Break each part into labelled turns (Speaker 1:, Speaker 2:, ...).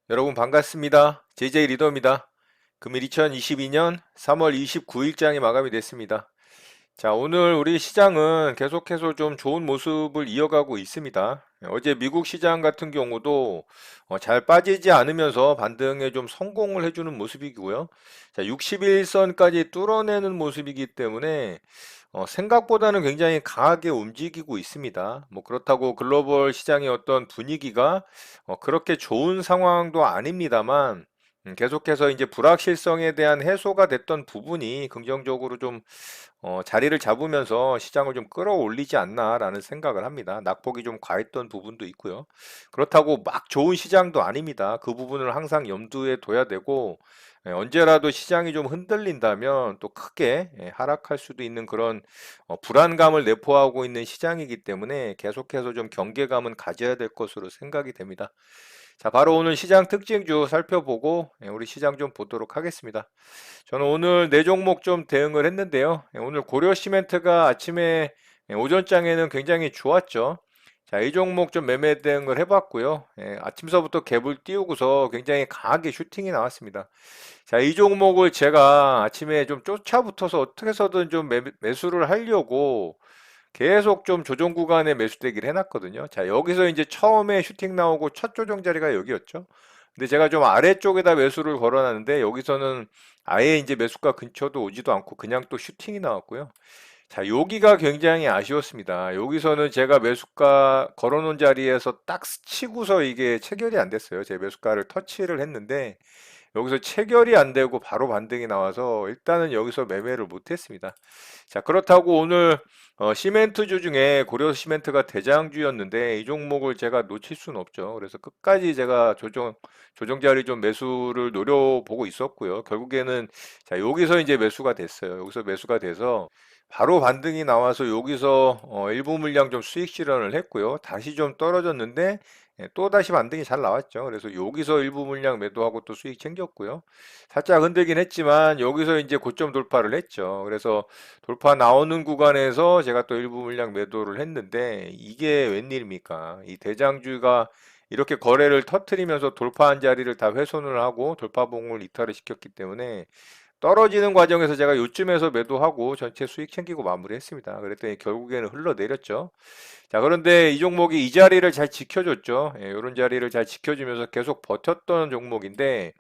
Speaker 1: 여러분 반갑습니다. JJ 리더입니다. 금일 2022년 3월 29일장이 마감이 됐습니다. 자, 오늘 우리 시장은 계속해서 좀 좋은 모습을 이어가고 있습니다. 어제 미국 시장 같은 경우도 잘 빠지지 않으면서 반등에 좀 성공을 해주는 모습이고요. 자, 61선까지 뚫어내는 모습이기 때문에 생각보다는 굉장히 강하게 움직이고 있습니다. 뭐 그렇다고 글로벌 시장의 어떤 분위기가 그렇게 좋은 상황도 아닙니다만 계속해서 이제 불확실성에 대한 해소가 됐던 부분이 긍정적으로 좀 자리를 잡으면서 시장을 좀 끌어올리지 않나라는 생각을 합니다. 낙폭이 좀 과했던 부분도 있고요. 그렇다고 막 좋은 시장도 아닙니다. 그 부분을 항상 염두에 둬야 되고 언제라도 시장이 좀 흔들린다면 또 크게 하락할 수도 있는 그런 불안감을 내포하고 있는 시장이기 때문에 계속해서 좀 경계감은 가져야 될 것으로 생각이 됩니다. 자, 바로 오늘 시장 특징주 살펴보고 우리 시장 좀 보도록 하겠습니다. 저는 오늘 네 종목 좀 대응을 했는데요. 오늘 고려 시멘트가 아침에 오전장에는 굉장히 좋았죠. 자, 이 종목 좀 매매 대응을 해봤고요. 아침서부터 갭을 띄우고서 굉장히 강하게 슈팅이 나왔습니다. 자, 이 종목을 제가 아침에 좀 쫓아붙어서 어떻게 해서든 좀 매수를 하려고 계속 좀 조정 구간에 매수대기를 해놨거든요. 자, 여기서 이제 처음에 슈팅 나오고 첫 조정 자리가 여기였죠. 근데 제가 좀 아래쪽에다 매수를 걸어놨는데 여기서는 아예 이제 매수가 근처도 오지도 않고 그냥 또 슈팅이 나왔고요. 자, 여기가 굉장히 아쉬웠습니다. 여기서는 제가 매수가 걸어놓은 자리에서 딱 스치고서 이게 체결이 안 됐어요. 제 매수가를 터치를 했는데 여기서 체결이 안 되고 바로 반등이 나와서 일단은 여기서 매매를 못 했습니다. 자, 그렇다고 오늘 시멘트주 중에 고려 시멘트가 대장주였는데 이 종목을 제가 놓칠 수는 없죠. 그래서 끝까지 제가 조정 자리 좀 매수를 노려보고 있었고요. 결국에는 자, 여기서 이제 매수가 됐어요. 여기서 매수가 돼서 바로 반등이 나와서 여기서 일부 물량 좀 수익 실현을 했고요. 다시 좀 떨어졌는데 또 다시 반등이 잘 나왔죠. 그래서 여기서 일부 물량 매도하고 또 수익 챙겼고요. 살짝 흔들긴 했지만 여기서 이제 고점 돌파를 했죠. 그래서 돌파 나오는 구간에서 제가 또 일부 물량 매도를 했는데 이게 웬일입니까? 이 대장주가 이렇게 거래를 터트리면서 돌파한 자리를 다 훼손을 하고 돌파봉을 이탈을 시켰기 때문에 떨어지는 과정에서 제가 요쯤에서 매도하고 전체 수익 챙기고 마무리했습니다. 그랬더니 결국에는 흘러내렸죠. 자, 그런데 이 종목이 이 자리를 잘 지켜줬죠. 이런 자리를 잘 지켜주면서 계속 버텼던 종목인데,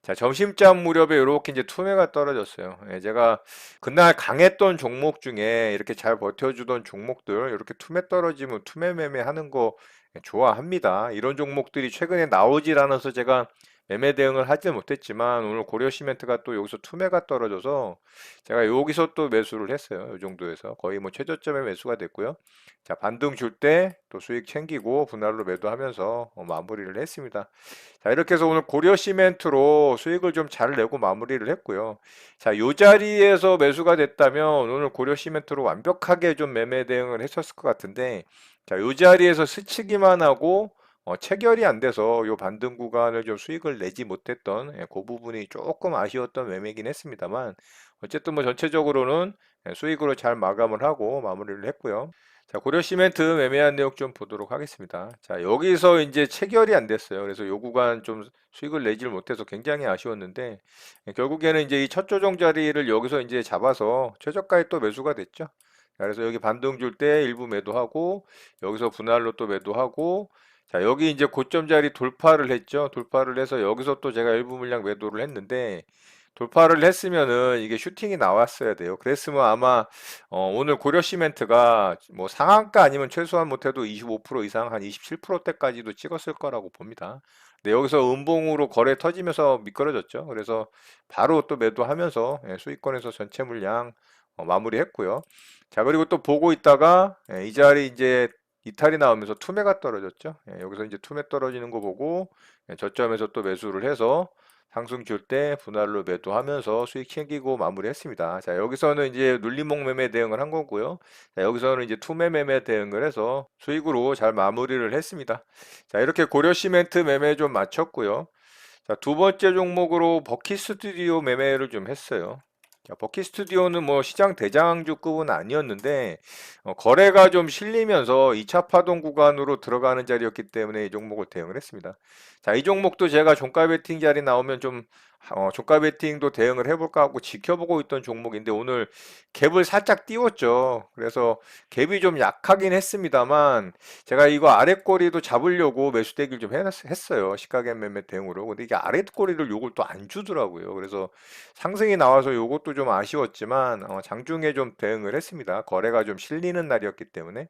Speaker 1: 자, 점심점 무렵에 이렇게 이제 투매가 떨어졌어요. 제가 그날 강했던 종목 중에 이렇게 잘 버텨주던 종목들, 이렇게 투매 떨어지면 투매 매매 하는 거 좋아합니다. 이런 종목들이 최근에 나오질 않아서 제가 매매 대응을 하지 못했지만 오늘 고려시멘트가 또 여기서 투매가 떨어져서 제가 여기서 또 매수를 했어요. 이 정도에서 거의 뭐 최저점에 매수가 됐고요. 자, 반등 줄 때 또 수익 챙기고 분할로 매도하면서 마무리를 했습니다. 자, 이렇게 해서 오늘 고려 시멘트로 수익을 좀 잘 내고 마무리를 했고요. 자, 요 자리에서 매수가 됐다면 오늘 고려 시멘트로 완벽하게 좀 매매 대응을 했었을 것 같은데, 자, 요 자리에서 스치기만 하고 체결이 안 돼서 요 반등 구간을 좀 수익을 내지 못했던 그 부분이 조금 아쉬웠던 매매긴 했습니다만, 어쨌든 뭐 전체적으로는 수익으로 잘 마감을 하고 마무리를 했고요. 자, 고려 시멘트 매매한 내용 좀 보도록 하겠습니다. 자, 여기서 이제 체결이 안 됐어요. 그래서 요 구간 좀 수익을 내지를 못해서 굉장히 아쉬웠는데, 결국에는 이제 이 첫 조정 자리를 여기서 이제 잡아서 최저가에 또 매수가 됐죠. 자, 그래서 여기 반등 줄 때 일부 매도하고, 여기서 분할로 또 매도하고, 자, 여기 이제 고점 자리 돌파를 했죠. 돌파를 해서 여기서 또 제가 일부 물량 매도를 했는데, 돌파를 했으면은 이게 슈팅이 나왔어야 돼요. 그랬으면 아마 오늘 고려 시멘트가 뭐 상한가 아니면 최소한 못해도 25% 이상 한 27%대까지도 찍었을 거라고 봅니다. 근데 여기서 음봉으로 거래 터지면서 미끄러졌죠. 그래서 바로 또 매도하면서 수익권에서 전체 물량 마무리했고요. 자, 그리고 또 보고 있다가 이 자리 이제 이탈이 나오면서 투매가 떨어졌죠. 여기서 이제 투매 떨어지는 거 보고 저점에서 또 매수를 해서 상승 줄 때 분할로 매도하면서 수익 챙기고 마무리했습니다. 자, 여기서는 이제 눌림목 매매 대응을 한 거고요. 자, 여기서는 이제 투매 매매 대응을 해서 수익으로 잘 마무리를 했습니다. 자, 이렇게 고려 시멘트 매매 좀 마쳤고요. 자, 두 번째 종목으로 버킷 스튜디오 매매를 좀 했어요. 자, 버키 스튜디오는 뭐 시장 대장주급은 아니었는데 거래가 좀 실리면서 2차 파동 구간으로 들어가는 자리였기 때문에 이 종목을 대응을 했습니다. 자, 이 종목도 제가 종가 베팅 자리 나오면 좀 종가 베팅도 대응을 해볼까 하고 지켜보고 있던 종목인데 오늘 갭을 살짝 띄웠죠. 그래서 갭이 좀 약하긴 했습니다만 제가 이거 아랫꼬리도 잡으려고 매수대기를 좀 했어요. 시가갭 매매 대응으로. 근데 이게 아랫꼬리를 요걸 또 안 주더라고요. 그래서 상승이 나와서 요것도 좀 아쉬웠지만 장중에 좀 대응을 했습니다. 거래가 좀 실리는 날이었기 때문에.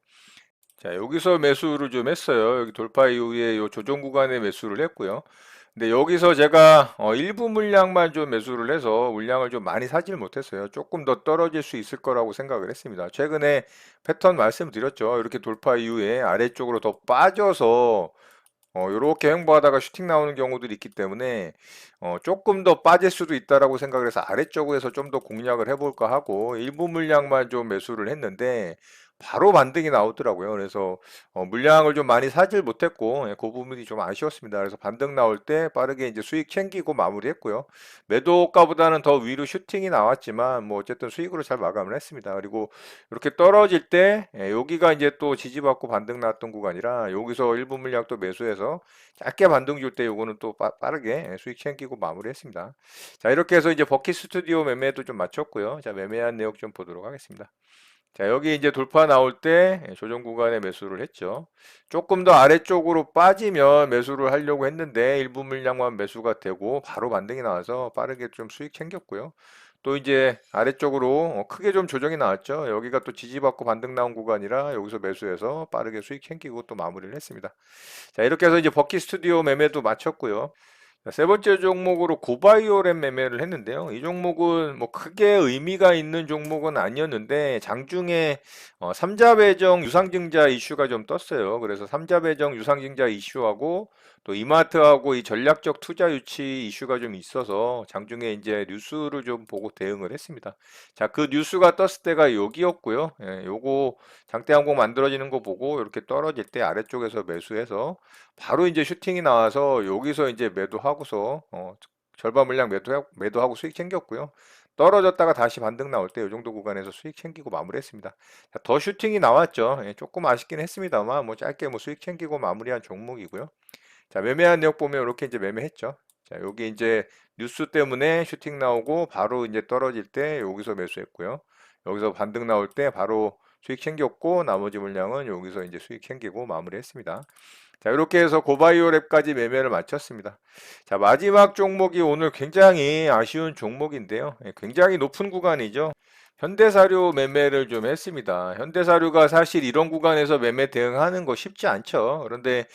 Speaker 1: 자, 여기서 매수를 좀 했어요. 여기 돌파 이후에 요 조정 구간에 매수를 했고요. 근데 여기서 제가 일부 물량만 좀 매수를 해서 물량을 좀 많이 사지를 못했어요. 조금 더 떨어질 수 있을 거라고 생각을 했습니다. 최근에 패턴 말씀드렸죠. 이렇게 돌파 이후에 아래쪽으로 더 빠져서 요렇게 횡보하다가 슈팅 나오는 경우들이 있기 때문에 조금 더 빠질 수도 있다라고 생각을 해서 아래쪽에서 좀 더 공략을 해볼까 하고 일부 물량만 좀 매수를 했는데 바로 반등이 나오더라고요. 그래서 물량을 좀 많이 사질 못했고 그 부분이 좀 아쉬웠습니다. 그래서 반등 나올 때 빠르게 이제 수익 챙기고 마무리했고요. 매도가보다는 더 위로 슈팅이 나왔지만 뭐 어쨌든 수익으로 잘 마감을 했습니다. 그리고 이렇게 떨어질 때 여기가 이제 또 지지받고 반등 났던 구간이라 여기서 일부 물량 또 매수해서 짧게 반등 줄 때 요거는 또 빠르게 수익 챙기고 마무리했습니다. 자, 이렇게 해서 이제 버킷 스튜디오 매매도 좀 마쳤고요. 자, 매매한 내역 좀 보도록 하겠습니다. 자, 여기 이제 돌파 나올 때 조정 구간에 매수를 했죠. 조금 더 아래쪽으로 빠지면 매수를 하려고 했는데 일부 물량만 매수가 되고 바로 반등이 나와서 빠르게 좀 수익 챙겼고요. 또 이제 아래쪽으로 크게 좀 조정이 나왔죠. 여기가 또 지지받고 반등 나온 구간이라 여기서 매수해서 빠르게 수익 챙기고 또 마무리를 했습니다. 자, 이렇게 해서 이제 버킷 스튜디오 매매도 마쳤고요. 자, 세 번째 종목으로 고바이오랩 매매를 했는데요. 이 종목은 뭐 크게 의미가 있는 종목은 아니었는데 장중에 삼자 배정 유상증자 이슈가 좀 떴어요. 그래서 삼자 배정 유상증자 이슈하고 또 이마트하고 이 전략적 투자 유치 이슈가 좀 있어서 장중에 이제 뉴스를 좀 보고 대응을 했습니다. 자, 그 뉴스가 떴을 때가 여기였고요. 예, 요거 장대 항공 만들어지는 거 보고 이렇게 떨어질 때 아래쪽에서 매수해서 바로 이제 슈팅이 나와서 여기서 이제 매도하고서 절반 물량 매도하고 수익 챙겼고요. 떨어졌다가 다시 반등 나올 때 이 정도 구간에서 수익 챙기고 마무리했습니다. 자, 더 슈팅이 나왔죠. 예, 조금 아쉽긴 했습니다만 뭐 짧게 뭐 수익 챙기고 마무리한 종목이고요. 자, 매매한 내역 보면 이렇게 이제 매매했죠. 자, 여기 이제 뉴스 때문에 슈팅 나오고 바로 이제 떨어질 때 여기서 매수했고요. 여기서 반등 나올 때 바로 수익 챙겼고 나머지 물량은 여기서 이제 수익 챙기고 마무리했습니다. 자, 이렇게 해서 고바이오랩까지 매매를 마쳤습니다. 자, 마지막 종목이 오늘 굉장히 아쉬운 종목인데요. 예, 굉장히 높은 구간이죠. 현대사료 매매를 좀 했습니다. 현대사료가 사실 이런 구간에서 매매 대응하는 거 쉽지 않죠. 그런데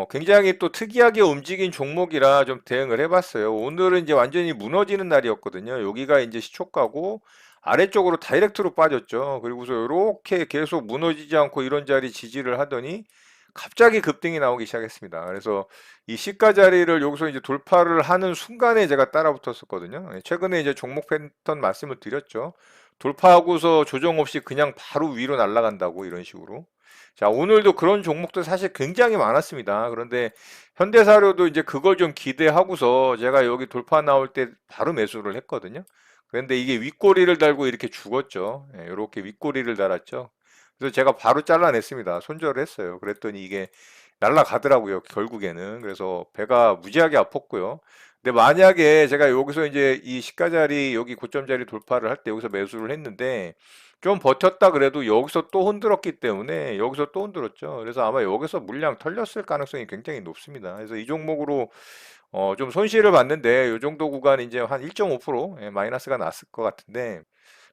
Speaker 1: 굉장히 또 특이하게 움직인 종목이라 좀 대응을 해봤어요. 오늘은 이제 완전히 무너지는 날이었거든요. 여기가 이제 시초가고 아래쪽으로 다이렉트로 빠졌죠. 그리고서 이렇게 계속 무너지지 않고 이런 자리 지지를 하더니 갑자기 급등이 나오기 시작했습니다. 그래서 이 시가 자리를 여기서 이제 돌파를 하는 순간에 제가 따라 붙었었거든요. 최근에 이제 종목 패턴 말씀을 드렸죠. 돌파하고서 조정 없이 그냥 바로 위로 날아간다고 이런 식으로. 자, 오늘도 그런 종목도 사실 굉장히 많았습니다. 그런데 현대사료도 이제 그걸 좀 기대하고서 제가 여기 돌파 나올 때 바로 매수를 했거든요. 그런데 이게 윗꼬리를 달고 이렇게 죽었죠. 이렇게 윗꼬리를 달았죠. 그래서 제가 바로 잘라냈습니다. 손절을 했어요. 그랬더니 이게 날아가더라고요. 결국에는. 그래서 배가 무지하게 아팠고요. 근데 만약에 제가 여기서 이제 이 시가 자리 여기 고점 자리 돌파를 할 때 여기서 매수를 했는데 좀 버텼다 그래도 여기서 또 흔들었기 때문에 여기서 또 흔들었죠. 그래서 아마 여기서 물량 털렸을 가능성이 굉장히 높습니다. 그래서 이 종목으로 좀 손실을 봤는데 이 정도 구간 이제 한 1.5% 마이너스가 났을 것 같은데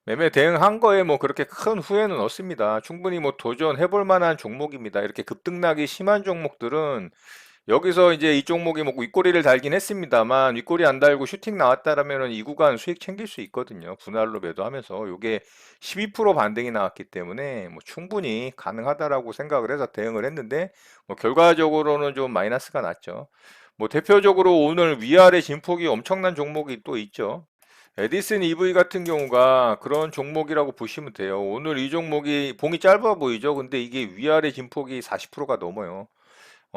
Speaker 1: 매매 대응한 거에 뭐 그렇게 큰 후회는 없습니다. 충분히 뭐 도전해 볼 만한 종목입니다. 이렇게 급등락이 심한 종목들은 여기서 이제 이 종목이 뭐 윗꼬리를 달긴 했습니다만 윗꼬리 안 달고 슈팅 나왔다라면은 이 구간 수익 챙길 수 있거든요. 분할로 매도하면서 요게 12% 반등이 나왔기 때문에 뭐 충분히 가능하다라고 생각을 해서 대응을 했는데 뭐 결과적으로는 좀 마이너스가 났죠. 뭐 대표적으로 오늘 위아래 진폭이 엄청난 종목이 또 있죠. 에디슨 EV 같은 경우가 그런 종목이라고 보시면 돼요. 오늘 이 종목이 봉이 짧아 보이죠? 근데 이게 위아래 진폭이 40%가 넘어요.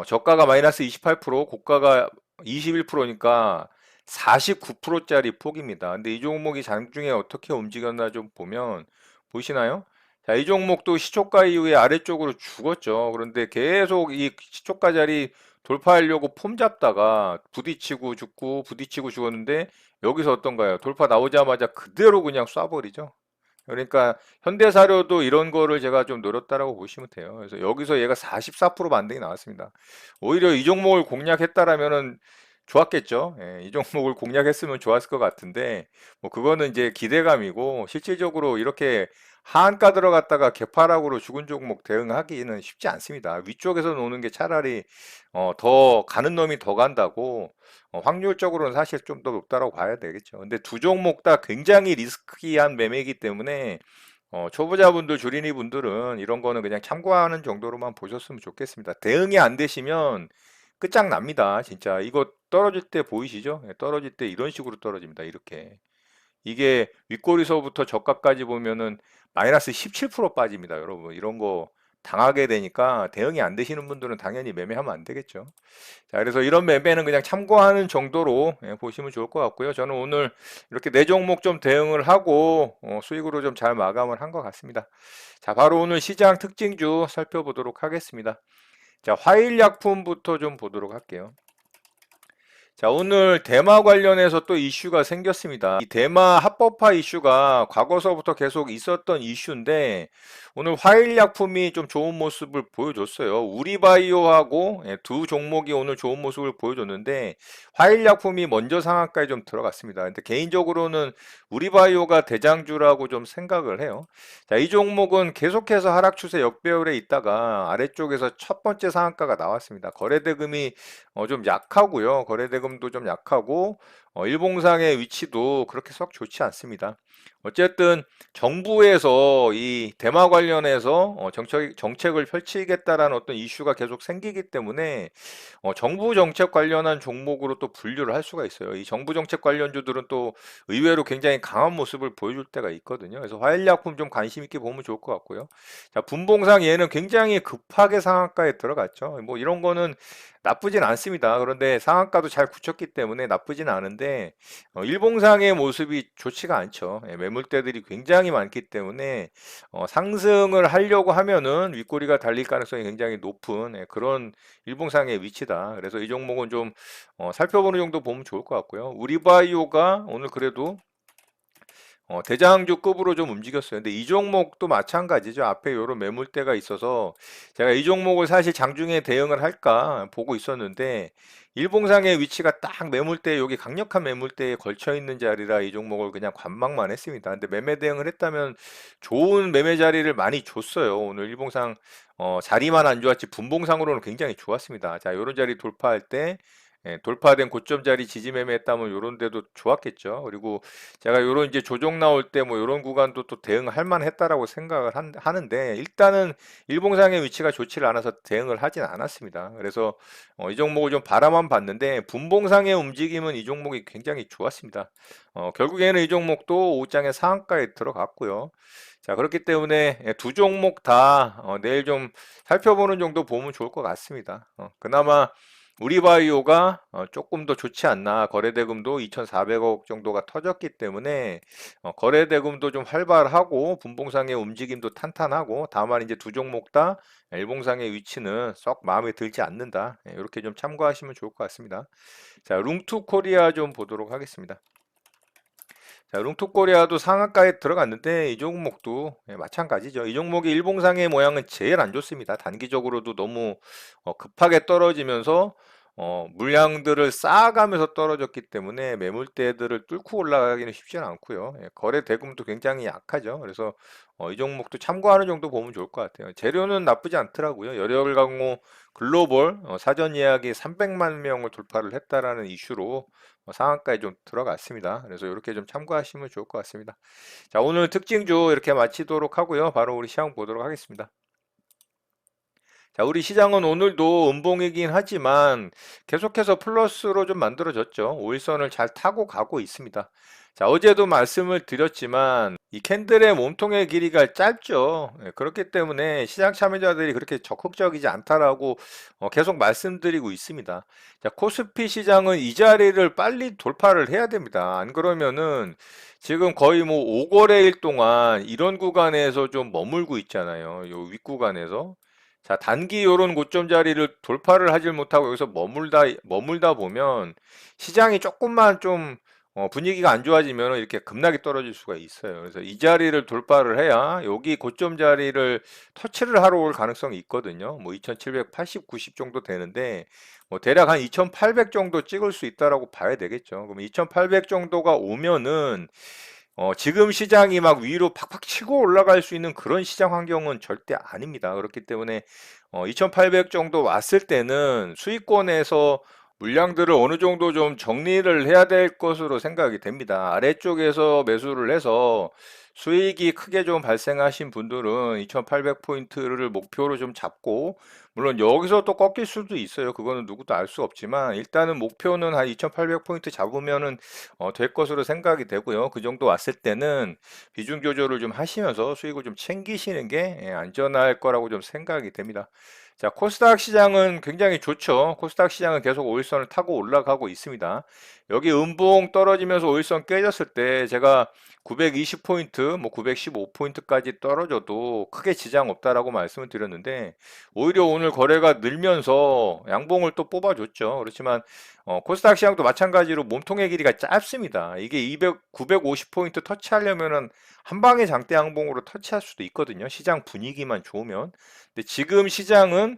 Speaker 1: 저가가 마이너스 28%, 고가가 21%니까 49%짜리 폭입니다. 근데 이 종목이 장중에 어떻게 움직였나 좀 보면 보시나요? 자, 이 종목도 시초가 이후에 아래쪽으로 죽었죠. 그런데 계속 이 시초가 자리 돌파하려고 폼 잡다가 부딪히고 죽고 부딪히고 죽었는데 여기서 어떤가요? 돌파 나오자마자 그대로 그냥 쏴버리죠. 그러니까 현대사료도 이런 거를 제가 좀 노렸다라고 보시면 돼요. 그래서 여기서 얘가 44% 반등이 나왔습니다. 오히려 이 종목을 공략했다라면은 좋았겠죠. 예, 이 종목을 공략했으면 좋았을 것 같은데 뭐 그거는 이제 기대감이고 실질적으로 이렇게 하한가 들어갔다가 개파락으로 죽은 종목 대응하기는 쉽지 않습니다. 위쪽에서 노는 게 차라리 더 가는 놈이 더 간다고 확률적으로는 사실 좀 더 높다고 봐야 되겠죠. 근데 두 종목 다 굉장히 리스키한 매매이기 때문에 초보자분들, 주린이 분들은 이런 거는 그냥 참고하는 정도로만 보셨으면 좋겠습니다. 대응이 안 되시면 끝장납니다. 진짜 이거 떨어질 때 보이시죠? 예, 떨어질 때 이런 식으로 떨어집니다. 이렇게. 이게 윗꼬리서부터 저가까지 보면은 마이너스 17% 빠집니다. 여러분. 이런 거 당하게 되니까 대응이 안 되시는 분들은 당연히 매매하면 안 되겠죠. 자, 그래서 이런 매매는 그냥 참고하는 정도로 보시면 좋을 것 같고요. 저는 오늘 이렇게 네 종목 좀 대응을 하고 수익으로 좀 잘 마감을 한 것 같습니다. 자, 바로 오늘 시장 특징주 살펴보도록 하겠습니다. 자, 화일약품부터 좀 보도록 할게요. 자, 오늘 대마 관련해서 또 이슈가 생겼습니다. 이 대마 합법화 이슈가 과거서부터 계속 있었던 이슈인데 오늘 화일약품이 좀 좋은 모습을 보여줬어요. 우리바이오하고 두 종목이 오늘 좋은 모습을 보여줬는데 화일약품이 먼저 상한가에 좀 들어갔습니다. 근데 개인적으로는 우리바이오가 대장주라고 좀 생각을 해요. 자, 이 종목은 계속해서 하락 추세 역배열에 있다가 아래쪽에서 첫 번째 상한가가 나왔습니다. 거래대금이 좀 약하고요. 거래대금도 좀 약하고 일봉상의 위치도 그렇게 썩 좋지 않습니다. 어쨌든 정부에서 이 대마 관련해서 정책을 펼치겠다라는 어떤 이슈가 계속 생기기 때문에 정부 정책 관련한 종목으로 또 분류를 할 수가 있어요. 이 정부 정책 관련주들은 또 의외로 굉장히 강한 모습을 보여줄 때가 있거든요. 그래서 화일약품 좀 관심 있게 보면 좋을 것 같고요. 자, 분봉상 얘는 굉장히 급하게 상한가에 들어갔죠. 뭐 이런 거는 나쁘진 않습니다. 그런데 상한가도 잘 굳혔기 때문에 나쁘진 않은데 일봉상의 모습이 좋지가 않죠. 예, 매물대들이 굉장히 많기 때문에 상승을 하려고 하면은 윗꼬리가 달릴 가능성이 굉장히 높은 그런 일봉상의 위치다. 그래서 이 종목은 좀 살펴보는 정도 보면 좋을 것 같고요. 우리바이오가 오늘 그래도 대장주급으로 좀 움직였어요. 근데 이 종목도 마찬가지죠. 앞에 이런 매물대가 있어서 제가 이 종목을 사실 장중에 대응을 할까 보고 있었는데 일봉상의 위치가 딱 매물대 여기 강력한 매물대에 걸쳐 있는 자리라 이 종목을 그냥 관망만 했습니다. 근데 매매 대응을 했다면 좋은 매매 자리를 많이 줬어요. 오늘 일봉상 자리만 안 좋았지 분봉상으로는 굉장히 좋았습니다. 자, 이런 자리 돌파할 때 돌파된 고점 자리 지지 매매했다면 요런 데도 좋았겠죠. 그리고 제가 요런 이제 조정 나올 때 뭐 요런 구간도 또 대응할 만했다라고 생각을 하는데 일단은 일봉상의 위치가 좋지를 않아서 대응을 하진 않았습니다. 그래서 이 종목을 좀 바라만 봤는데 분봉상의 움직임은 이 종목이 굉장히 좋았습니다. 결국에는 이 종목도 5장의 상한가에 들어갔고요. 자, 그렇기 때문에 두 종목 다 내일 좀 살펴보는 정도 보면 좋을 것 같습니다. 그나마 우리바이오가 조금 더 좋지 않나. 거래대금도 2,400억 정도가 터졌기 때문에 거래대금도 좀 활발하고 분봉상의 움직임도 탄탄하고 다만 이제 두 종목 다 일봉상의 위치는 썩 마음에 들지 않는다. 이렇게 좀 참고하시면 좋을 것 같습니다. 자, 룽투 코리아 좀 보도록 하겠습니다. 자, 룽투코리아도 상한가에 들어갔는데 이 종목도 마찬가지죠. 이 종목의 일봉상의 모양은 제일 안 좋습니다. 단기적으로도 너무 급하게 떨어지면서 물량들을 쌓아가면서 떨어졌기 때문에 매물대들을 뚫고 올라가기는 쉽지는 않고요. 거래 대금도 굉장히 약하죠. 그래서 이 종목도 참고하는 정도 보면 좋을 것 같아요. 재료는 나쁘지 않더라고요. 열혈강호 글로벌 사전 예약이 300만 명을 돌파를 했다라는 이슈로 상한가에 좀 들어갔습니다. 그래서 이렇게 좀 참고하시면 좋을 것 같습니다. 자, 오늘 특징주 이렇게 마치도록 하고요. 바로 우리 시황 보도록 하겠습니다. 자, 우리 시장은 오늘도 음봉이긴 하지만 계속해서 플러스로 좀 만들어졌죠. 5일선을 잘 타고 가고 있습니다. 자, 어제도 말씀을 드렸지만 이 캔들의 몸통의 길이가 짧죠. 예, 그렇기 때문에 시장 참여자들이 그렇게 적극적이지 않다라고 계속 말씀드리고 있습니다. 자, 코스피 시장은 이 자리를 빨리 돌파를 해야 됩니다. 안 그러면은 지금 거의 뭐 5거래일 동안 이런 구간에서 좀 머물고 있잖아요. 요 윗구간에서. 자, 단기 요런 고점 자리를 돌파를 하질 못하고 여기서 머물다 보면 시장이 조금만 좀 분위기가 안 좋아지면 이렇게 급락이 떨어질 수가 있어요. 그래서 이 자리를 돌파를 해야 여기 고점 자리를 터치를 하러 올 가능성이 있거든요. 뭐 2780, 90 정도 되는데 뭐 대략 한 2800 정도 찍을 수 있다라고 봐야 되겠죠. 그럼 2800 정도가 오면은 지금 시장이 막 위로 팍팍 치고 올라갈 수 있는 그런 시장 환경은 절대 아닙니다. 그렇기 때문에 2800 정도 왔을 때는 수익권에서 물량들을 어느 정도 좀 정리를 해야 될 것으로 생각이 됩니다. 아래쪽에서 매수를 해서 수익이 크게 좀 발생하신 분들은 2800포인트를 목표로 좀 잡고, 물론 여기서 또 꺾일 수도 있어요. 그거는 누구도 알 수 없지만, 일단은 목표는 한 2800포인트 잡으면은 될 것으로 생각이 되고요. 그 정도 왔을 때는 비중 조절을 좀 하시면서 수익을 좀 챙기시는 게 안전할 거라고 좀 생각이 됩니다. 자, 코스닥 시장은 굉장히 좋죠. 코스닥 시장은 계속 5일선을 타고 올라가고 있습니다. 여기 음봉 떨어지면서 5일선 깨졌을 때 제가 920포인트, 뭐 915포인트까지 떨어져도 크게 지장 없다라고 말씀을 드렸는데, 오히려 오늘 거래가 늘면서 양봉을 또 뽑아줬죠. 그렇지만 코스닥 시장도 마찬가지로 몸통의 길이가 짧습니다. 이게 950포인트 터치하려면은 한 방에 장대 양봉으로 터치할 수도 있거든요. 시장 분위기만 좋으면. 근데 지금 시장은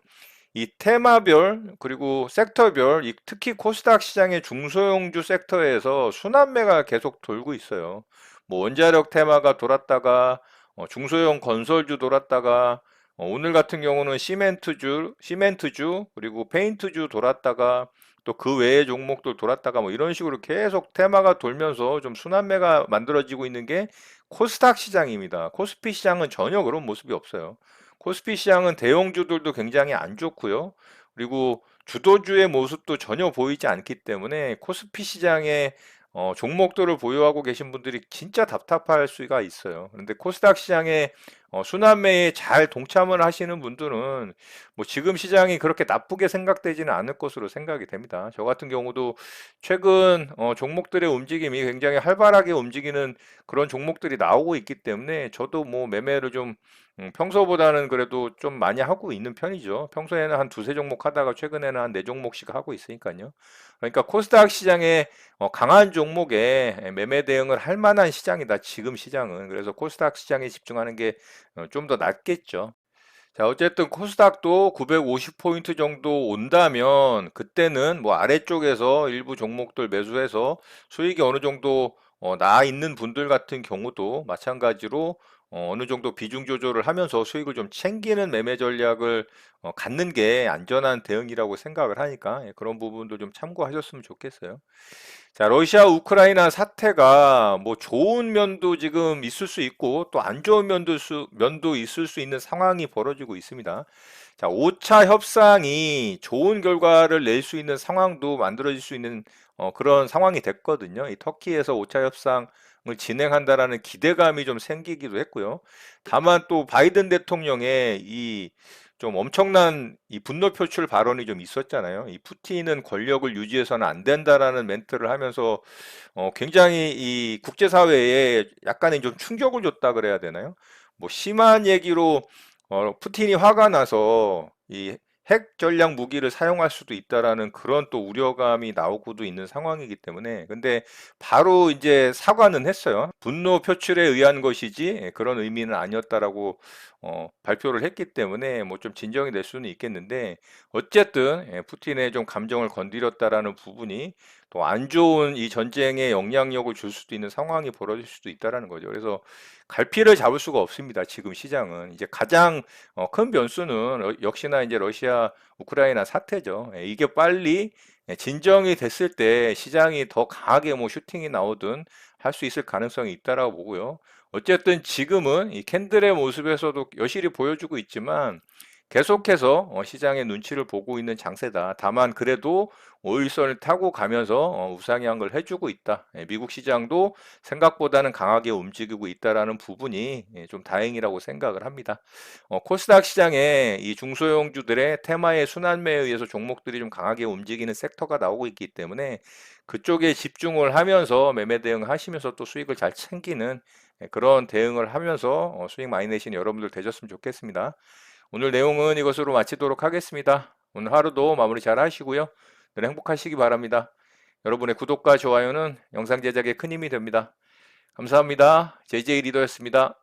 Speaker 1: 이 테마별 그리고 섹터별, 특히 코스닥 시장의 중소형주 섹터에서 순환매가 계속 돌고 있어요. 뭐 원자력 테마가 돌았다가 중소형 건설주 돌았다가 오늘 같은 경우는 시멘트주 그리고 페인트주 돌았다가 또 그 외의 종목들 돌았다가 뭐 이런 식으로 계속 테마가 돌면서 좀 순환매가 만들어지고 있는 게 코스닥 시장입니다. 코스피 시장은 전혀 그런 모습이 없어요. 코스피 시장은 대형주들도 굉장히 안 좋고요. 그리고 주도주의 모습도 전혀 보이지 않기 때문에 코스피 시장의 종목들을 보유하고 계신 분들이 진짜 답답할 수가 있어요. 그런데 코스닥 시장에 순환매에 잘 동참을 하시는 분들은 뭐 지금 시장이 그렇게 나쁘게 생각되지는 않을 것으로 생각이 됩니다. 저 같은 경우도 최근 종목들의 움직임이 굉장히 활발하게 움직이는 그런 종목들이 나오고 있기 때문에 저도 뭐 매매를 좀 평소보다는 그래도 좀 많이 하고 있는 편이죠. 평소에는 한 두세 종목 하다가 최근에는 한 네 종목씩 하고 있으니까요. 그러니까 코스닥 시장에 강한 종목에 매매 대응을 할 만한 시장이다. 지금 시장은. 그래서 코스닥 시장에 집중하는 게 좀 더 낫겠죠. 자, 어쨌든 코스닥도 950포인트 정도 온다면 그때는 뭐 아래쪽에서 일부 종목들 매수해서 수익이 어느 정도 나 있는 분들 같은 경우도 마찬가지로 어느 정도 비중 조절을 하면서 수익을 좀 챙기는 매매 전략을 갖는 게 안전한 대응이라고 생각을 하니까 그런 부분도 좀 참고하셨으면 좋겠어요. 자, 러시아 우크라이나 사태가 뭐 좋은 면도 지금 있을 수 있고 또 안 좋은 면도 있을 수 있는 상황이 벌어지고 있습니다. 자, 5차 협상이 좋은 결과를 낼 수 있는 상황도 만들어질 수 있는 그런 상황이 됐거든요. 이 터키에서 5차 협상을 진행한다라는 기대감이 좀 생기기도 했고요. 다만 또 바이든 대통령의 이 좀 엄청난 이 분노 표출 발언이 좀 있었잖아요. 이 푸틴은 권력을 유지해서는 안 된다라는 멘트를 하면서 굉장히 이 국제사회에 약간의 좀 충격을 줬다 그래야 되나요? 뭐 심한 얘기로 푸틴이 화가 나서 이 핵 전략 무기를 사용할 수도 있다라는 그런 또 우려감이 나오고도 있는 상황이기 때문에 근데 바로 이제 사과는 했어요. 분노 표출에 의한 것이지 그런 의미는 아니었다라고 발표를 했기 때문에 뭐 좀 진정이 될 수는 있겠는데 어쨌든 푸틴의 좀 감정을 건드렸다라는 부분이 또 안 좋은 이 전쟁에 영향력을 줄 수도 있는 상황이 벌어질 수도 있다라는 거죠. 그래서 갈피를 잡을 수가 없습니다. 지금 시장은 이제 가장 큰 변수는 역시나 이제 러시아 우크라이나 사태죠. 이게 빨리 진정이 됐을 때 시장이 더 강하게 뭐 슈팅이 나오든 할 수 있을 가능성이 있다라고 보고요. 어쨌든 지금은 이 캔들의 모습에서도 여실히 보여주고 있지만 계속해서 시장의 눈치를 보고 있는 장세다. 다만 그래도 오일선을 타고 가면서 우상향한 걸 해주고 있다. 예, 미국 시장도 생각보다는 강하게 움직이고 있다라는 부분이 좀 다행이라고 생각을 합니다. 코스닥 시장에 이 중소형주들의 테마의 순환매에 의해서 종목들이 좀 강하게 움직이는 섹터가 나오고 있기 때문에 그쪽에 집중을 하면서 매매 대응하시면서 또 수익을 잘 챙기는 그런 대응을 하면서 수익 많이 내시는 여러분들 되셨으면 좋겠습니다. 오늘 내용은 이것으로 마치도록 하겠습니다. 오늘 하루도 마무리 잘 하시고요. 늘 행복하시기 바랍니다. 여러분의 구독과 좋아요는 영상 제작에 큰 힘이 됩니다. 감사합니다. JJ 리더였습니다.